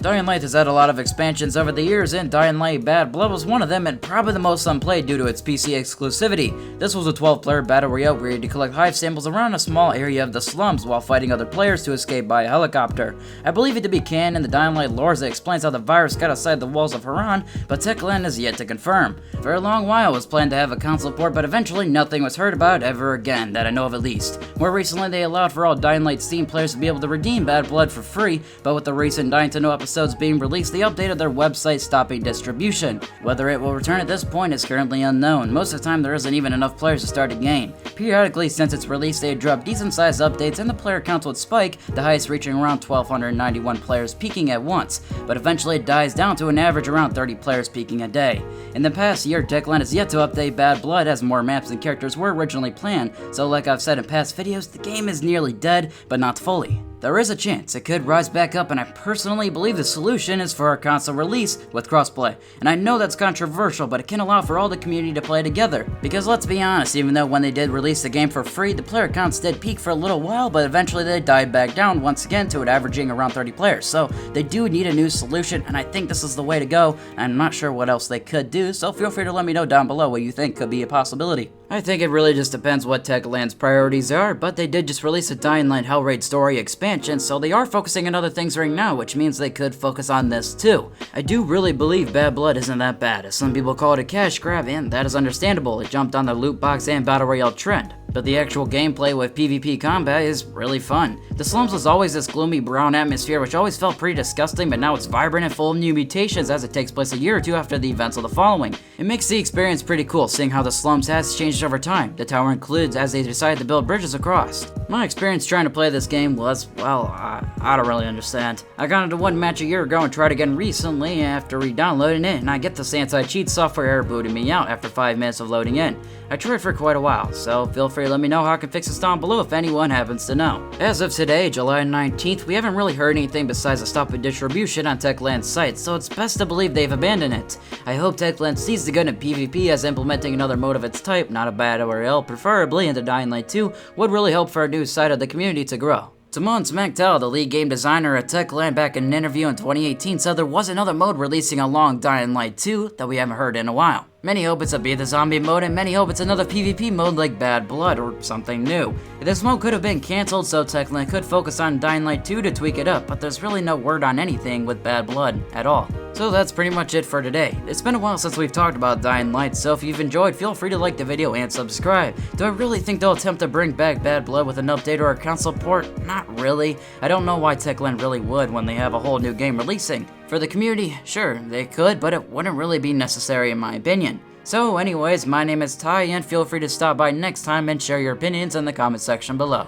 Dying Light has had a lot of expansions over the years, and Dying Light Bad Blood was one of them, and probably the most unplayed due to its PC exclusivity. This was a 12-player battle royale where you had to collect hive samples around a small area of the slums while fighting other players to escape by a helicopter. I believe it to be canon in the Dying Light lore that explains how the virus got outside the walls of Haran, but Techland is yet to confirm. For a long while it was planned to have a console port, but eventually nothing was heard about ever again, that I know of at least. More recently they allowed for all Dying Light Steam players to be able to redeem Bad Blood for free, but with the recent Dying to Know episodes being released, they updated their website, stopping distribution. Whether it will return at this point is currently unknown. Most of the time there isn't even enough players to start a game. Periodically since its release they had dropped decent sized updates and the player counts would spike, the highest reaching around 1,291 players peaking at once, but eventually it dies down to an average around 30 players peaking a day. In the past year, Techland has yet to update Bad Blood as more maps and characters were originally planned, so like I've said in past videos, the game is nearly dead, but not fully. There is a chance it could rise back up, and I personally believe the solution is for a console release with crossplay. And I know that's controversial, but it can allow for all the community to play together. Because let's be honest, even though when they did release the game for free, the player counts did peak for a little while, but eventually they died back down once again to it averaging around 30 players. So they do need a new solution, and I think this is the way to go. I'm not sure what else they could do, so feel free to let me know down below what you think could be a possibility. I think it really just depends what Techland's priorities are, but they did just release a Dying Light Hellraid story expansion, so they are focusing on other things right now, which means they could focus on this too. I do really believe Bad Blood isn't that bad, as some people call it a cash grab, and that is understandable. It jumped on the loot box and battle royale trend. But the actual gameplay with PvP combat is really fun. The slums was always this gloomy brown atmosphere which always felt pretty disgusting, but now it's vibrant and full of new mutations as it takes place a year or two after the events of the following. It makes the experience pretty cool seeing how the slums has changed over time. The tower includes as they decided to build bridges across. My experience trying to play this game was, well, I don't really understand. I got into one match a year ago and tried again recently after re-downloading it, and I get this anti-cheat software error booting me out after 5 minutes of loading in. I tried for quite a while, so feel free to let me know how I can fix this down below if anyone happens to know. As of today, July 19th, we haven't really heard anything besides a stop of distribution on Techland's site, so it's best to believe they've abandoned it. I hope Techland sees the good in PvP as implementing another mode of its type, not a battle royale, preferably into Dying Light 2, would really help for a new side of the community to grow. Timon Smackdell, the lead game designer at Techland, back in an interview in 2018 said there was another mode releasing along Dying Light 2 that we haven't heard in a while. Many hope it's a Be the Zombie mode, and many hope it's another PvP mode like Bad Blood or something new. This mode could have been cancelled, so Techland could focus on Dying Light 2 to tweak it up, but there's really no word on anything with Bad Blood at all. So that's pretty much it for today. It's been a while since we've talked about Dying Light, so if you've enjoyed, feel free to like the video and subscribe. Do I really think they'll attempt to bring back Bad Blood with an update or a console port? Not really. I don't know why Techland really would when they have a whole new game releasing. For the community, sure, they could, but it wouldn't really be necessary in my opinion. So anyways, my name is Ty, and feel free to stop by next time and share your opinions in the comment section below.